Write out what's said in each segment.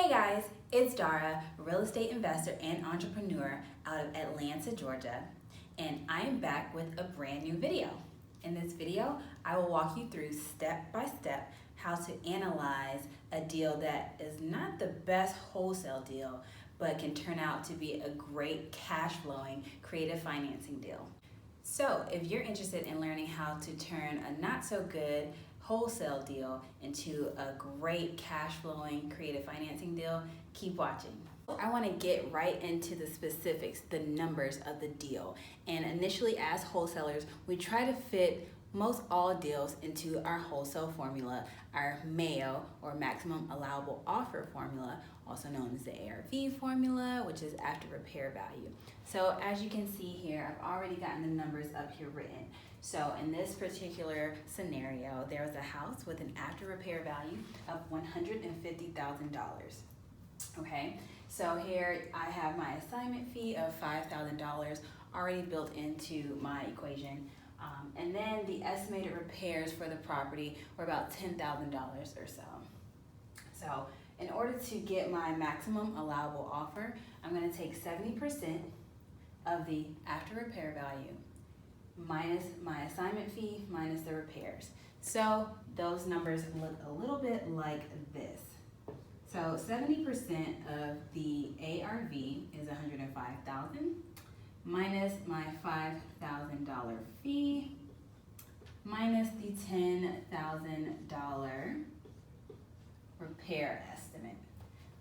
Hey guys, it's Dara, real estate investor and entrepreneur out of Atlanta, Georgia, and I am back with a brand new video. In this video, I will walk you through step by step how to analyze a deal that is not the best wholesale deal, but can turn out to be a great cash flowing creative financing deal. So if you're interested in learning how to turn a not so good wholesale deal into a great cash flowing creative financing deal, keep watching. I want to get right into the specifics, the numbers of the deal. And initially as wholesalers, we try to fit most all deals into our wholesale formula, our MAO or maximum allowable offer formula, also known as the ARV formula, which is after repair value. So as you can see here, I've already gotten the numbers up here written. So in this particular scenario, there was a house with an after repair value of $150,000. Okay, so here I have my assignment fee of $5,000 already built into my equation. And then the estimated repairs for the property were about $10,000 or so. So in order to get my maximum allowable offer, I'm going to take 70% of the after repair value minus my assignment fee minus the repairs. So those numbers look a little bit like this. So 70% of the ARV is $105,000 minus my $5,000 fee minus the $10,000 repair estimate,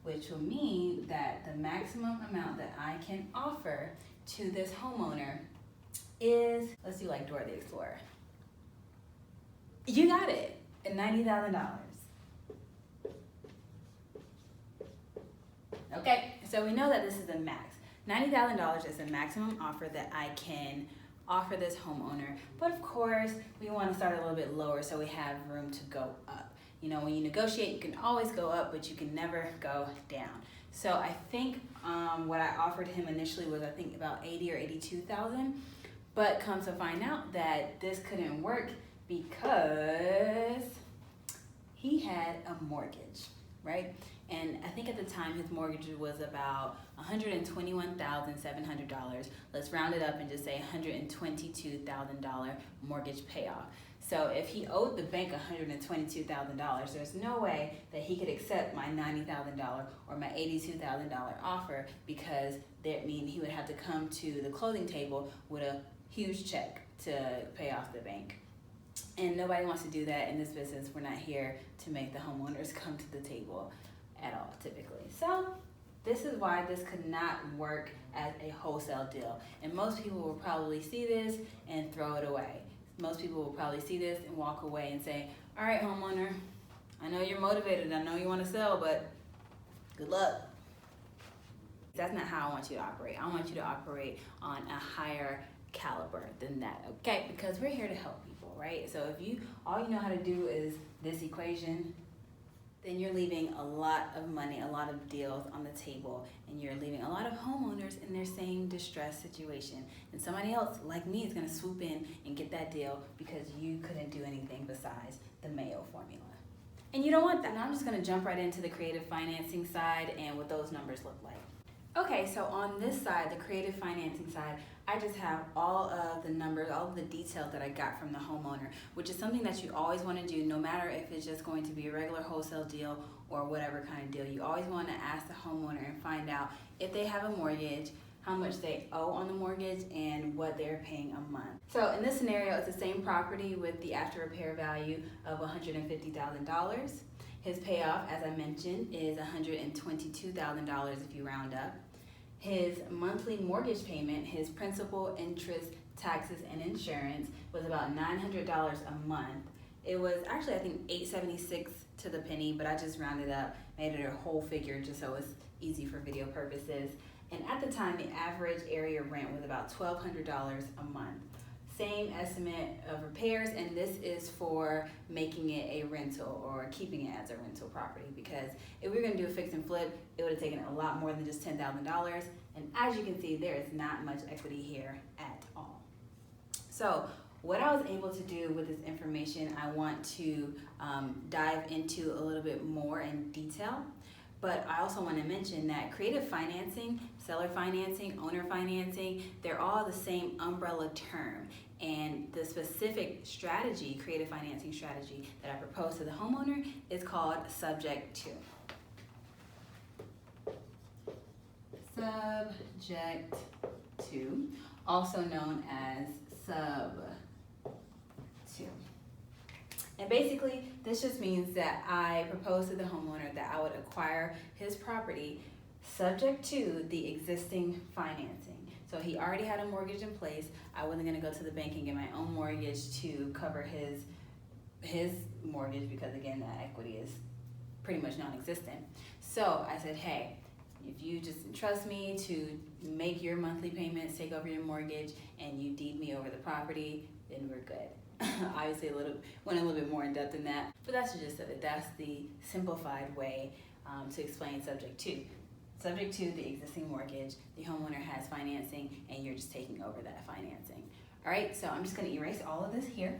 which will mean that the maximum amount that I can offer to this homeowner is, let's do like Dora the Explorer. You got it, $90,000. Okay, so we know that this is the max. $90,000 is the maximum offer that I can offer this homeowner, but of course we want to start a little bit lower so we have room to go up. You know, when you negotiate, you can always go up, but you can never go down. So I think what I offered him initially was I think about $80,000 or $82,000, but come to find out that this couldn't work because he had a mortgage, right? And I think at the time his mortgage was about $121,700. Let's round it up and just say $122,000 mortgage payoff. So if he owed the bank $122,000, there's no way that he could accept my $90,000 or my $82,000 offer, because that means he would have to come to the closing table with a huge check to pay off the bank. And nobody wants to do that in this business. We're not here to make the homeowners come to the table at all, typically. So this is why this could not work as a wholesale deal. And most people will probably see this and throw it away. Most people will probably see this and walk away and say, all right, homeowner, I know you're motivated, I know you want to sell, but good luck. That's not how I want you to operate. I want you to operate on a higher caliber than that, okay? Because we're here to help people, right? So if all you know how to do is this equation, then you're leaving a lot of money, a lot of deals on the table, and you're leaving a lot of homeowners in their same distressed situation. And somebody else, like me, is gonna swoop in and get that deal because you couldn't do anything besides the Mayo formula. And you don't want that. Now I'm just gonna jump right into the creative financing side and what those numbers look like. Okay, so on this side, the creative financing side, I just have all of the numbers, all of the details that I got from the homeowner, which is something that you always want to do, no matter if it's just going to be a regular wholesale deal or whatever kind of deal. You always want to ask the homeowner and find out if they have a mortgage, how much they owe on the mortgage, and what they're paying a month. So in this scenario, it's the same property with the after repair value of $150,000. His payoff, as I mentioned, is $122,000 if you round up. His monthly mortgage payment, his principal, interest, taxes, and insurance was about $900 a month. It was actually, I think, $876 to the penny, but I just rounded up, made it a whole figure just so it's easy for video purposes. And at the time, the average area rent was about $1,200 a month. Same estimate of repairs, and this is for making it a rental or keeping it as a rental property, because if we were going to do a fix and flip, it would have taken a lot more than just $10,000, and as you can see, there is not much equity here at all. So what I was able to do with this information, I want to dive into a little bit more in detail. But I also want to mention that creative financing, seller financing, owner financing, they're all the same umbrella term. And the specific strategy, creative financing strategy that I propose to the homeowner is called subject to. Subject to, also known as sub 2. And basically, this just means that I propose to the homeowner that I would acquire his property subject to the existing financing. So he already had a mortgage in place. I wasn't gonna go to the bank and get my own mortgage to cover his mortgage because again, that equity is pretty much non-existent. So I said, hey, if you just trust me to make your monthly payments, take over your mortgage, and you deed me over the property, then we're good. Obviously, went a little bit more in depth than that, but that's the gist of it. That's the simplified way to explain subject to. Subject to the existing mortgage, the homeowner has financing, and you're just taking over that financing. All right, so I'm just gonna erase all of this here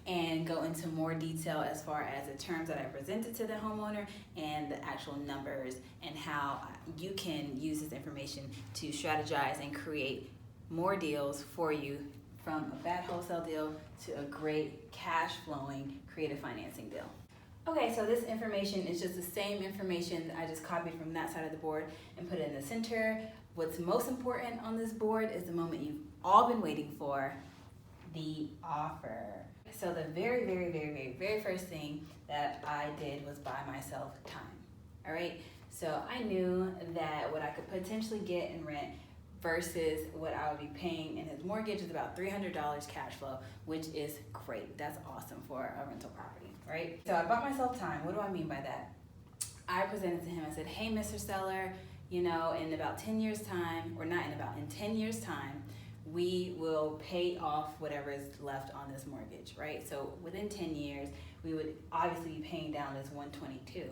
and go into more detail as far as the terms that I presented to the homeowner and the actual numbers and how you can use this information to strategize and create more deals for you, from a bad wholesale deal to a great cash flowing creative financing deal. Okay, so this information is just the same information that I just copied from that side of the board and put it in the center. What's most important on this board is the moment you've all been waiting for, the offer. So the very first thing that I did was buy myself time, all right? So I knew that what I could potentially get in rent versus what I would be paying in his mortgage is about $300 cash flow, which is great. That's awesome for a rental property, right? So I bought myself time. What do I mean by that? I presented to him, I said, hey, Mr. Seller, you know, in about 10 years time, or not in about, in 10 years time, we will pay off whatever is left on this mortgage, right? So within 10 years, we would obviously be paying down this 122.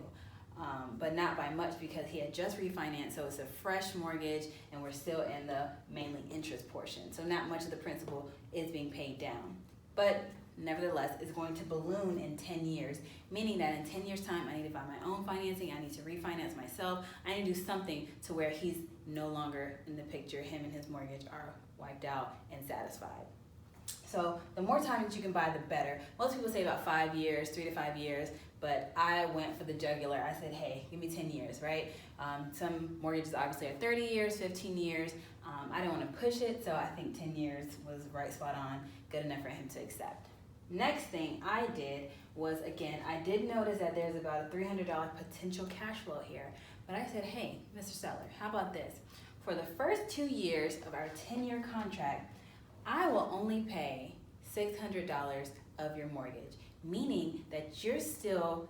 But not by much because he had just refinanced, so it's a fresh mortgage and we're still in the mainly interest portion. So not much of the principal is being paid down. But nevertheless, it's going to balloon in 10 years, meaning that in 10 years time, I need to buy my own financing, I need to refinance myself, I need to do something to where he's no longer in the picture, him and his mortgage are wiped out and satisfied. So the more time that you can buy, the better. Most people say about 5 years, 3 to 5 years, but I went for the jugular. I said, hey, give me 10 years, right? Some mortgages obviously are 30 years, 15 years. I didn't want to push it, so I think 10 years was right spot on, good enough for him to accept. Next thing I did was, again, I did notice that there's about a $300 potential cash flow here, but I said, hey, Mr. Seller, how about this? For the first 2 years of our 10-year contract, I will only pay $600 of your mortgage, meaning that you still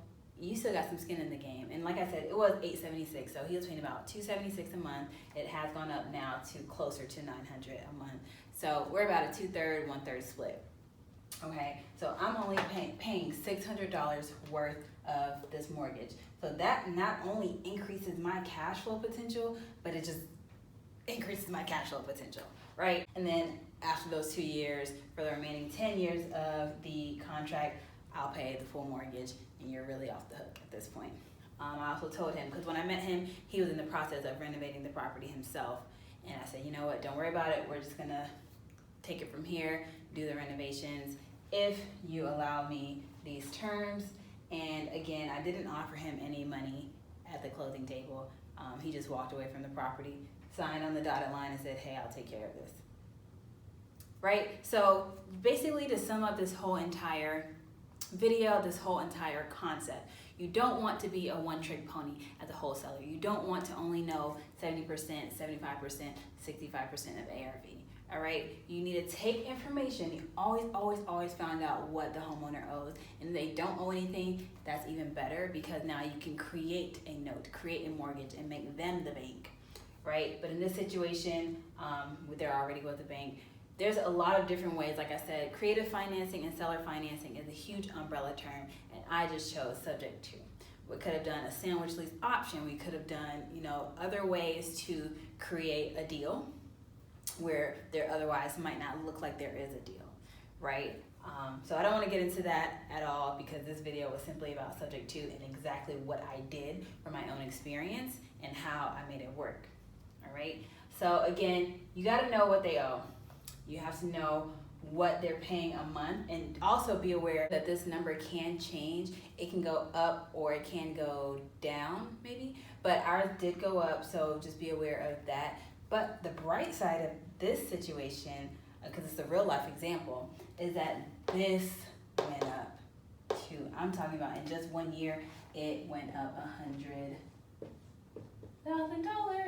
got some skin in the game. And like I said, it was $876, so he was paying about $276 a month. It has gone up now to closer to $900 a month. So we're about a 2/3, 1/3 split. Okay, so I'm only paying $600 worth of this mortgage. So that not only increases my cash flow potential, but it just increases my cash flow potential, right? And then after those 2 years, for the remaining 10 years of the contract, I'll pay the full mortgage and you're really off the hook at this point. I also told him, because when I met him, he was in the process of renovating the property himself. And I said, you know what, don't worry about it. We're just gonna take it from here, do the renovations, if you allow me these terms. And again, I didn't offer him any money at the closing table. He just walked away from the property, signed on the dotted line and said, hey, I'll take care of this. Right? So basically, to sum up this whole entire video, this whole entire concept, you don't want to be a one-trick pony as a wholesaler. You don't want to only know 70%, 75%, 65% of ARV. All right, you need to take information. You always find out what the homeowner owes, and if they don't owe anything, that's even better, because now you can create a note, create a mortgage, and make them the bank, right? But in this situation, they're already with the bank. There's a lot of different ways. Like I said, creative financing and seller financing is a huge umbrella term, and I just chose subject to. We could have done a sandwich lease option. We could have done, other ways to create a deal where there otherwise might not look like there is a deal, right? So I don't want to get into that at all because this video was simply about subject 2 and exactly what I did from my own experience and how I made it work. All right. So again, you got to know what they owe. You have to know what they're paying a month, and also be aware that this number can change. It can go up or it can go down maybe, but ours did go up, so just be aware of that. But the bright side of this situation, because it's a real life example, is that this went up to, I'm talking about in just 1 year, it went up $100,000.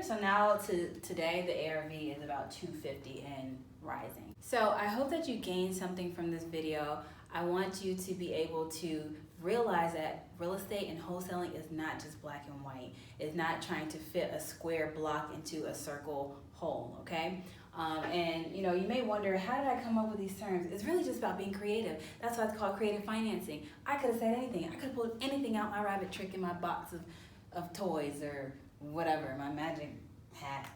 So now to today, the ARV is about $250 and rising. So I hope that you gained something from this video. I want you to be able to realize that real estate and wholesaling is not just black and white. It's not trying to fit a square block into a circle hole, okay? And you know, you may wonder, how did I come up with these terms? It's really just about being creative. That's why it's called creative financing. I could have said anything. I could have pulled anything out my rabbit trick in my box of toys or whatever, my magic hat,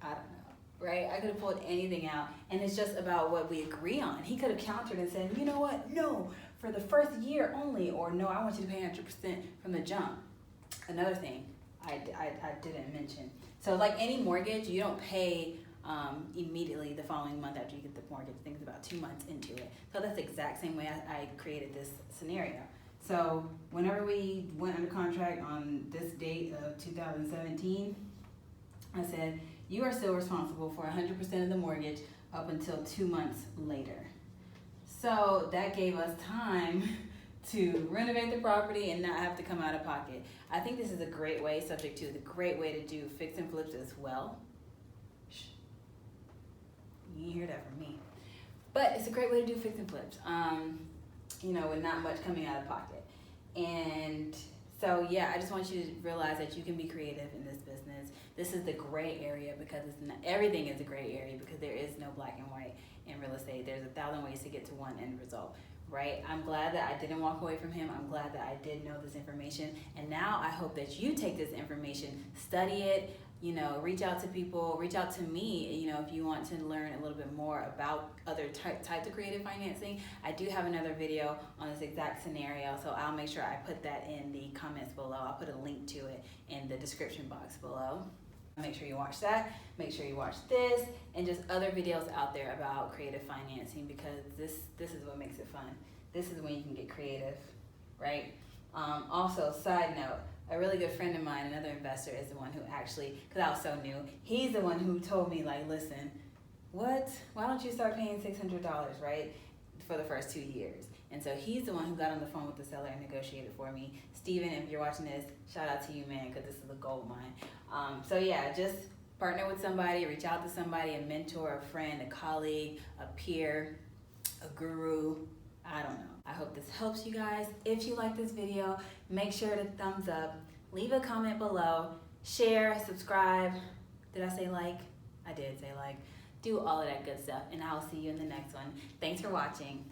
I don't know, right? I could have pulled anything out, and it's just about what we agree on. He could have countered and said, you know what, no, for the first year only, or no, I want you to pay 100% from the jump. Another thing I didn't mention. So like any mortgage, you don't pay immediately the following month after you get the mortgage. I think it's about 2 months into it. So that's the exact same way I created this scenario. So whenever we went under contract on this date of 2017, I said, you are still responsible for 100% of the mortgage up until 2 months later. So that gave us time to renovate the property and not have to come out of pocket. I think this is a great way, subject to, the great way to do fix and flips as well. Shh. You didn't hear that from me. But it's a great way to do fix and flips, you know, with not much coming out of pocket. And so, yeah, I just want you to realize that you can be creative in this business. This is the gray area because it's not, everything is a gray area because there is no black and white in real estate. There's 1,000 ways to get to one end result, right? I'm glad that I didn't walk away from him. I'm glad that I did know this information. And now I hope that you take this information, study it, you know, reach out to people, reach out to me, you know, if you want to learn a little bit more about other types of creative financing. I do have another video on this exact scenario, so I'll make sure I put that in the comments below. I'll put a link to it in the description box below. Make sure you watch that, make sure you watch this, and just other videos out there about creative financing, because this is what makes it fun. This is when you can get creative, right? Also, side note, a really good friend of mine, another investor, is the one who actually, because I was so new, he's the one who told me, like, listen, why don't you start paying $600, right, for the first 2 years? And so he's the one who got on the phone with the seller and negotiated for me. Steven, if you're watching this, shout out to you, man, because this is a gold mine. So yeah, just partner with somebody, reach out to somebody, a mentor, a friend, a colleague, a peer, a guru, I don't know. I hope this helps you guys. If you like this video, make sure to thumbs up, leave a comment below, share, subscribe. Did I say like? I did say like. Do all of that good stuff, and I'll see you in the next one. Thanks for watching.